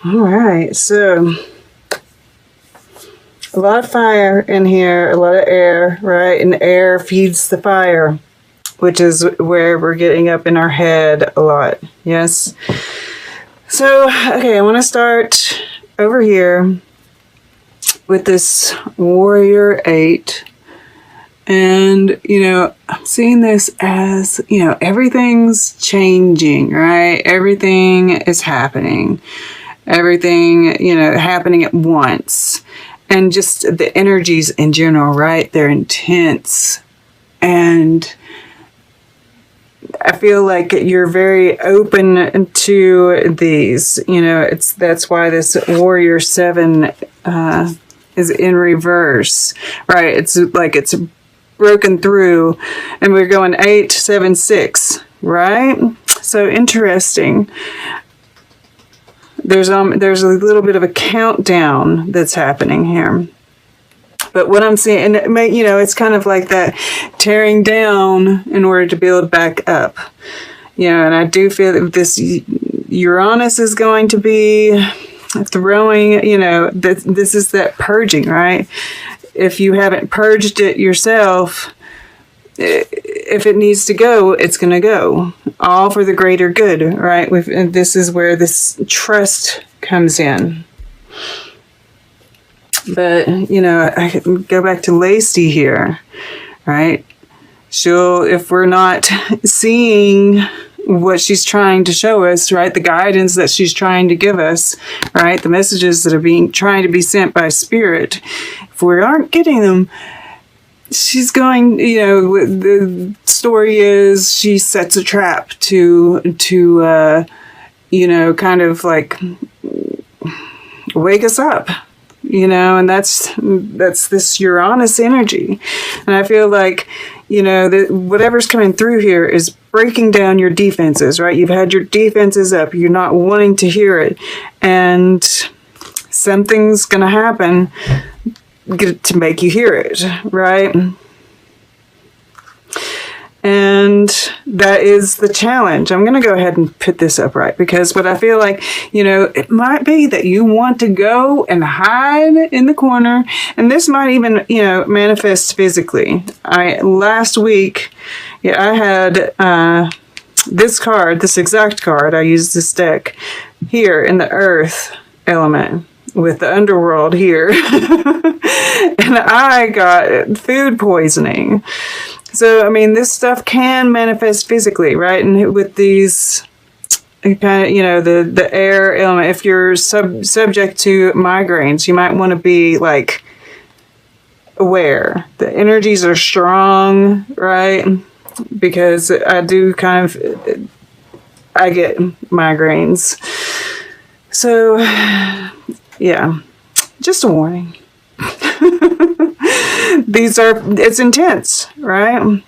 All right, so a lot of fire in here, a lot of air, right? And air feeds the fire, which is where we're getting up in our head a lot. Yes. So, okay, I want to start over here with this Warrior 8. And, I'm seeing this as, everything's changing, right? Everything is happening. Everything, happening at once. And just the energies in general, right? They're intense. And I feel like you're very open to these. That's why this Warrior 7 is in reverse, right? It's like it's broken through, and we're going 8, 7, 6, right? So interesting. There's a little bit of a countdown that's happening here. But what I'm seeing, and it's kind of like that tearing down in order to build back up. And I do feel that this Uranus is going to be throwing, this is that purging, right? If you haven't purged it yourself, if it needs to go, it's going to go. All for the greater good, right? And this is where this trust comes in. But, I can go back to Lacey here, right? If we're not seeing what she's trying to show us, right? The guidance that she's trying to give us, right? The messages that are trying to be sent by Spirit. If we aren't getting them, she's going, the story is she sets a trap to kind of like wake us up, and that's this Uranus energy. And I feel like, whatever's coming through here is breaking down your defenses, right? You've had your defenses up. You're not wanting to hear it. And something's going to happen to make you hear it, right? And that is the challenge. I'm going to go ahead and put this up right, because what I feel like, it might be that you want to go and hide in the corner, and this might even, manifest physically. Last week, I had this exact card. I used this deck here in the Earth element with the underworld here, and I got food poisoning. So, this stuff can manifest physically, right? And with these kind of, the air element, if you're subject to migraines, you might want to be like aware. The energies are strong, right? Because I get migraines. So, yeah, just a warning. It's intense, right?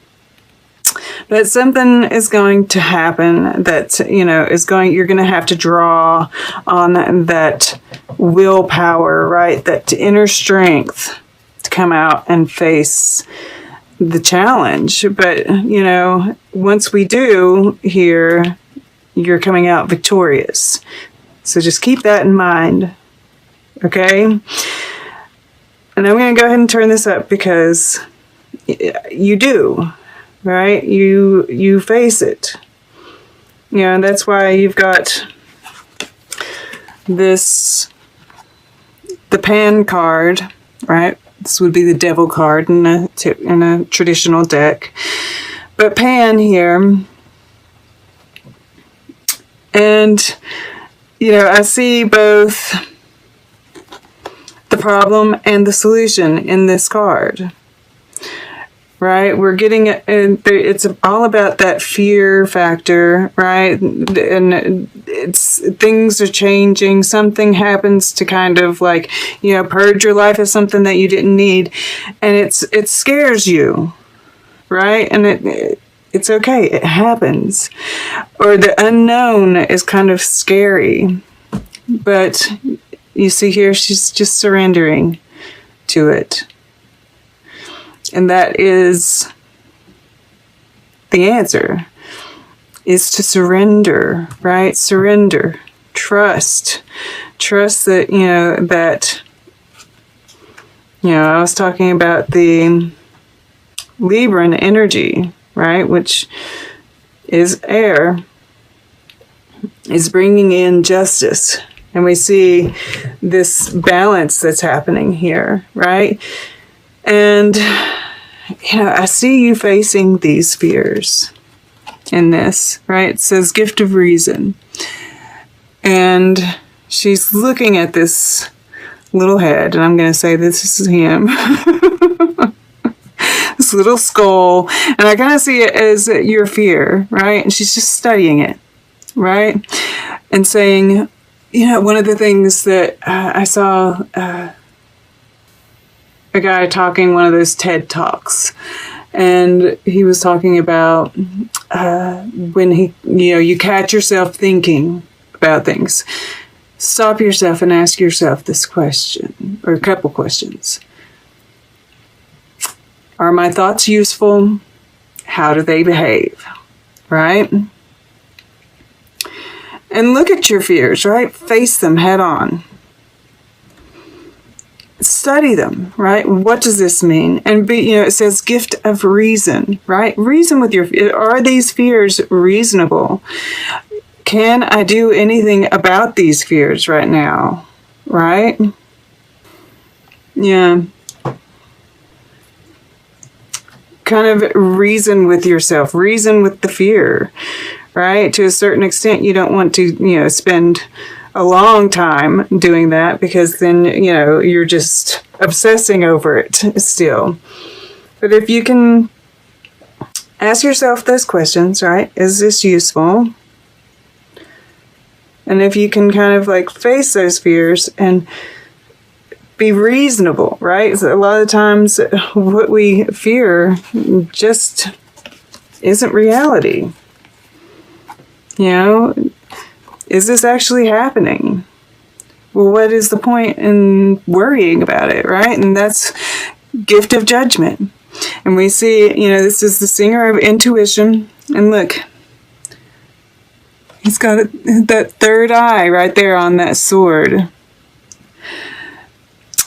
But something is going to happen that, you're going to have to draw on that willpower, right? That inner strength to come out and face the challenge. But, once we do here, you're coming out victorious. So just keep that in mind, okay? And I'm going to go ahead and turn this up because you do, right? You face it. And that's why you've got the Pan card, right? This would be the Devil card in a traditional deck. But Pan here, and, I see both the problem and the solution in this card, right? We're getting, it's all about that fear factor, right? And things are changing. Something happens to kind of like, purge your life of something that you didn't need. And it scares you, right? And it's okay. It happens. Or the unknown is kind of scary, but you see here, she's just surrendering to it. And that is the answer, is to surrender, right? Surrender, trust. Trust that, I was talking about the Libran energy, right? Which is air, is bringing in justice. And we see this balance that's happening here, right? And, I see you facing these fears in this, right? It says gift of reason. And she's looking at this little head, and I'm going to say this is him. This little skull. And I kind of see it as your fear, right? And she's just studying it, right? And saying, one of the things that I saw a guy talking one of those TED Talks, and he was talking about when you catch yourself thinking about things. Stop yourself and ask yourself this question, or a couple questions. Are my thoughts useful? How do they behave? Right? And look at your fears, right? Face them head on. Study them, right? What does this mean? And it says gift of reason, right? Reason with your fears. Are these fears reasonable? Can I do anything about these fears right now? Right? Yeah. Kind of reason with yourself, reason with the fear, right? To a certain extent, you don't want to, spend a long time doing that, because then, you're just obsessing over it still. But if you can ask yourself those questions, right? Is this useful? And if you can kind of face those fears and be reasonable, right? So a lot of times what we fear just isn't reality. Is this actually happening? Well, what is the point in worrying about it, right? And that's gift of judgment. And we see, this is the singer of intuition. And look, he's got that third eye right there on that sword.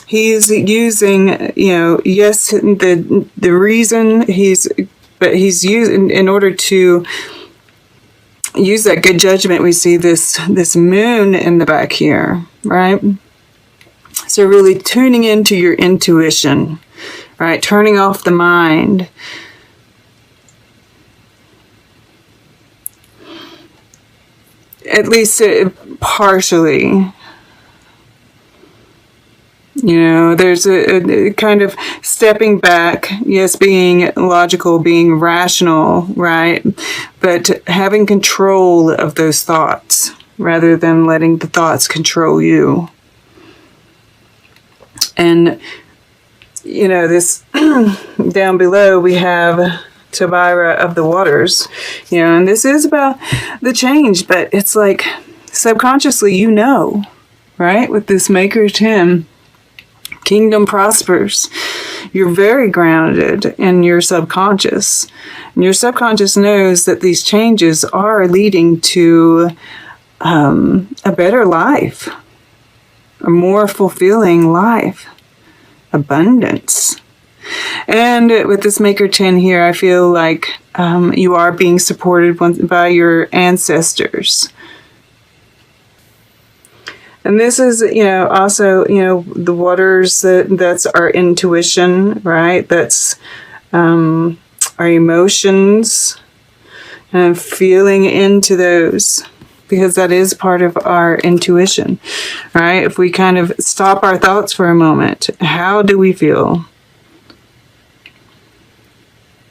He's using, yes, the reason he's using, in order to use that good judgment, we see this moon in the back here, right? So really tuning into your intuition, right? Turning off the mind. At least partially. There's a kind of stepping back, yes, being logical, being rational, right? But having control of those thoughts rather than letting the thoughts control you. And, this down below we have Tabira of the waters, and this is about the change, but it's like subconsciously, right? With this Maker 10. Kingdom prospers. You're very grounded in your subconscious. And your subconscious knows that these changes are leading to a better life, a more fulfilling life, abundance. And with this Maker 10 here, I feel like you are being supported by your ancestors. And this is, also, the waters, that's our intuition, right? That's our emotions, and feeling into those, because that is part of our intuition, right? If we kind of stop our thoughts for a moment, how do we feel?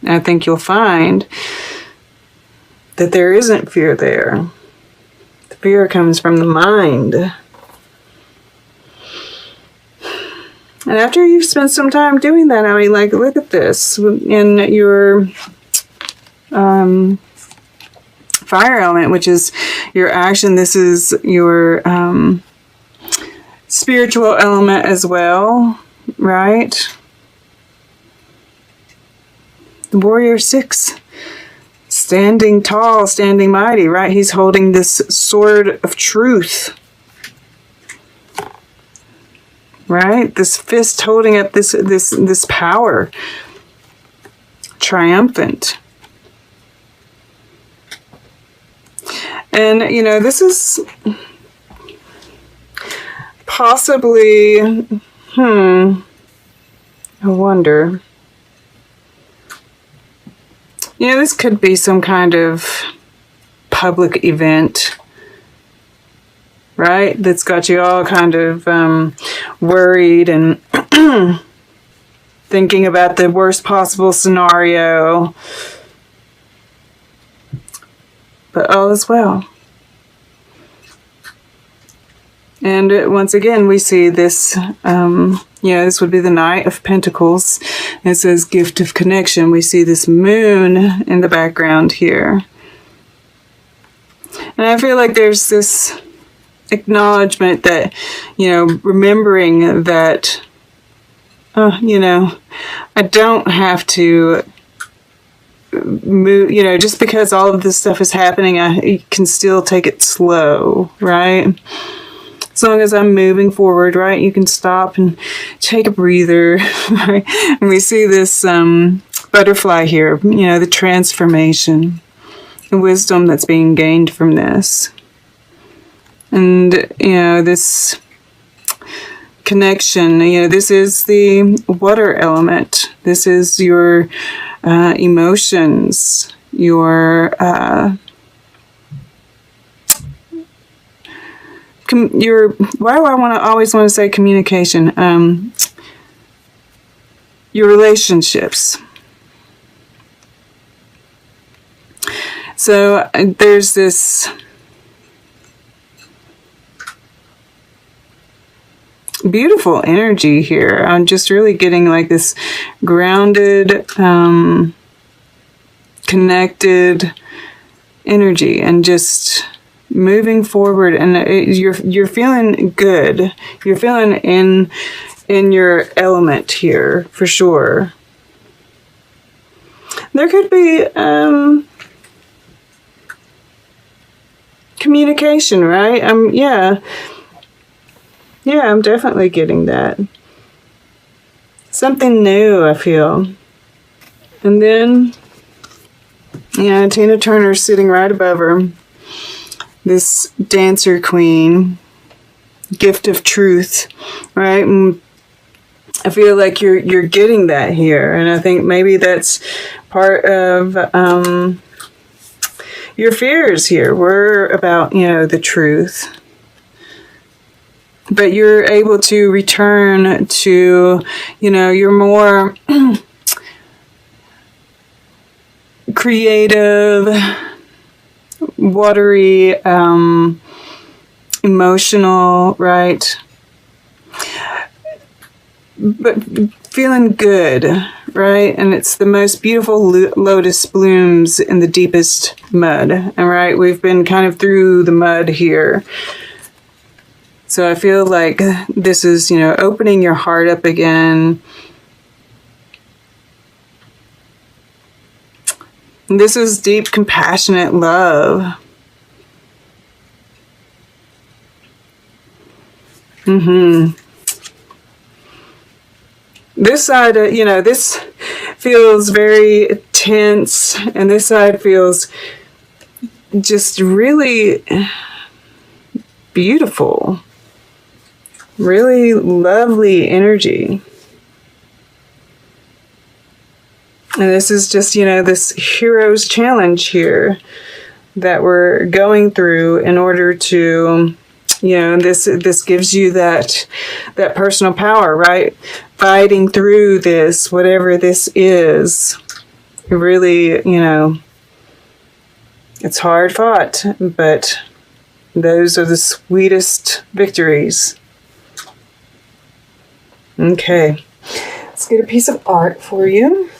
I think you'll find that there isn't fear there. The fear comes from the mind. And after you've spent some time doing that, look at this. In your fire element, which is your action, this is your spiritual element as well, right? The Warrior 6, standing tall, standing mighty, right? He's holding this sword of truth. right? This fist holding up this power. Triumphant. And, you know, this is possibly, I wonder. You know, this could be some kind of public event, right? That's got you all kind of worried and thinking about the worst possible scenario. But all is well. And once again, we see this, this would be the Knight of Pentacles. It says gift of connection. We see this moon in the background here. And I feel like there's this acknowledgement that, you know, remembering that, I don't have to move, you know, just because all of this stuff is happening, I can still take it slow, right? As long as I'm moving forward, right? You can stop and take a breather, right? And we see this butterfly here, you know, the transformation, the wisdom that's being gained from this. And, you know, this connection, you know, this is the water element. This is your emotions, your why do I always want to say communication? Your relationships. So there's this beautiful energy here. I'm just really getting like this grounded, connected energy, and just moving forward, and you're feeling good. You're feeling in your element here for sure. There could be communication, right? Yeah, I'm definitely getting that. Something new, I feel. And then, yeah, Tina Turner's sitting right above her. This dancer queen, gift of truth, right? And I feel like you're getting that here, and I think maybe that's part of your fears here were about, you know, the truth. But you're able to return to, you know, your more creative, watery, emotional, right? But feeling good, right? And it's the most beautiful lotus blooms in the deepest mud. All right, we've been kind of through the mud here. So I feel like this is, you know, opening your heart up again. And this is deep, compassionate love. This side, you know, this feels very tense, and this side feels just really beautiful. Really lovely energy. And this is just, you know, this hero's challenge here that we're going through in order to, you know, this gives you that personal power, right? Fighting through this, whatever this is. Really, you know, it's hard fought, but those are the sweetest victories. Okay, let's get a piece of art for you.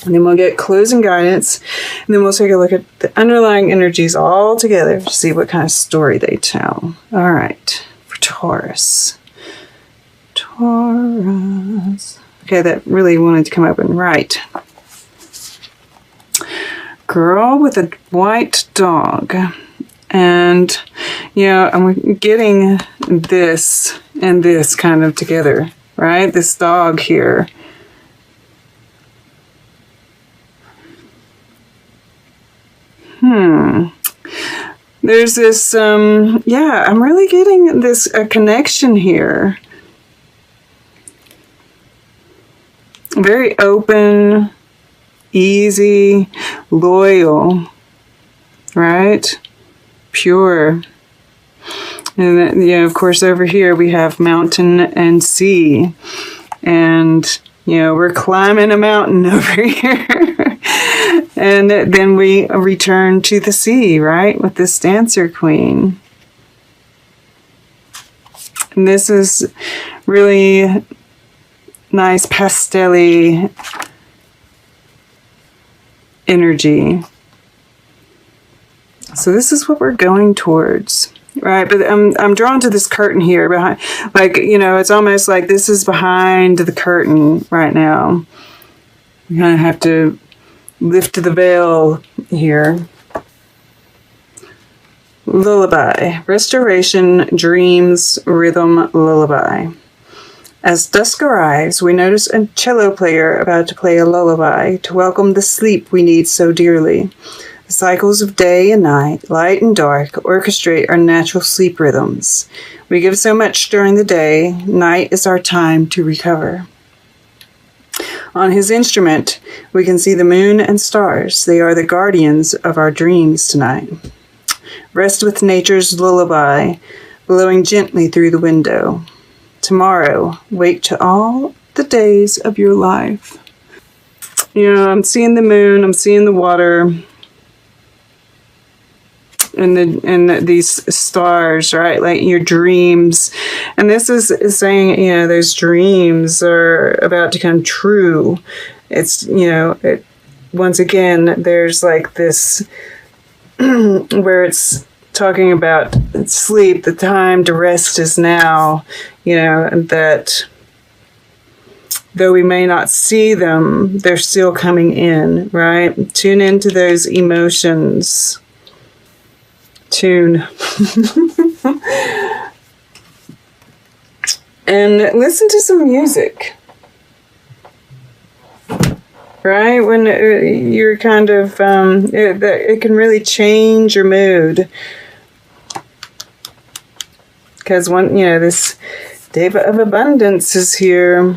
And then we'll get closing guidance. And then we'll take a look at the underlying energies all together to see what kind of story they tell. All right, for Taurus. Taurus. Okay, that really wanted to come up and write. Girl with a white dog. And, you know, I'm getting this, and this kind of together, right? This dog here. There's this, yeah, I'm really getting this a connection here. Very open, easy, loyal, right? Pure. And then, yeah, of course, over here we have mountain and sea. And, you know, we're climbing a mountain over here. And then we return to the sea, right? With this Dancer Queen. And this is really nice pastel-y energy. So this is what we're going towards. Right, but I'm drawn to this curtain here behind, like, you know, it's almost like this is behind the curtain right now. We kind of have to lift the veil here. Lullaby. Restoration, dreams, rhythm, lullaby. As dusk arrives, we notice a cello player about to play a lullaby to welcome the sleep we need so dearly. The cycles of day and night, light and dark, orchestrate our natural sleep rhythms. We give so much during the day, night is our time to recover. On his instrument, we can see the moon and stars. They are the guardians of our dreams tonight. Rest with nature's lullaby, blowing gently through the window. Tomorrow, wake to all the days of your life. You know, I'm seeing the moon, I'm seeing the water, and these stars, right? Like your dreams. And this is saying, you know, those dreams are about to come true. It's, you know, once again, there's like this where it's talking about sleep, the time to rest is now, you know, and that though we may not see them, they're still coming in, right? Tune into those emotions. Tune. And listen to some music. Right? When you're kind of, it can really change your mood. Because this Deva of Abundance is here.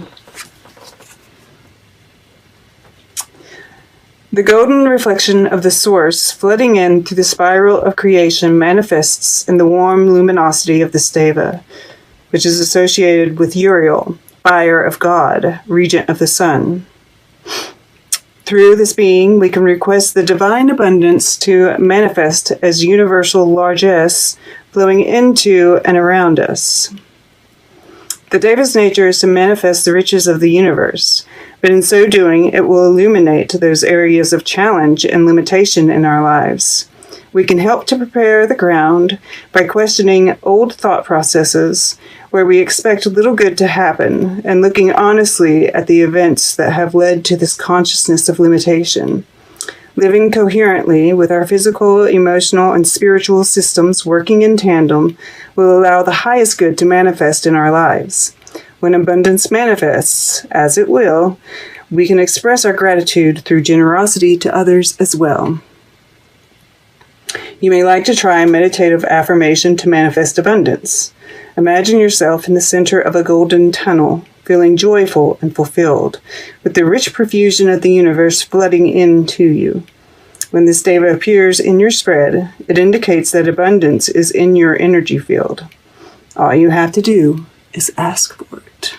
The golden reflection of the source flooding in through the spiral of creation manifests in the warm luminosity of this Deva, which is associated with Uriel, fire of God, regent of the sun. Through this being, we can request the divine abundance to manifest as universal largesse flowing into and around us. The Deva's nature is to manifest the riches of the universe, but in so doing, it will illuminate those areas of challenge and limitation in our lives. We can help to prepare the ground by questioning old thought processes where we expect little good to happen and looking honestly at the events that have led to this consciousness of limitation. Living coherently with our physical, emotional, and spiritual systems working in tandem will allow the highest good to manifest in our lives. When abundance manifests, as it will, we can express our gratitude through generosity to others as well. You may like to try a meditative affirmation to manifest abundance. Imagine yourself in the center of a golden tunnel, feeling joyful and fulfilled, with the rich profusion of the universe flooding into you. When this Deva appears in your spread, it indicates that abundance is in your energy field. All you have to do is ask for it.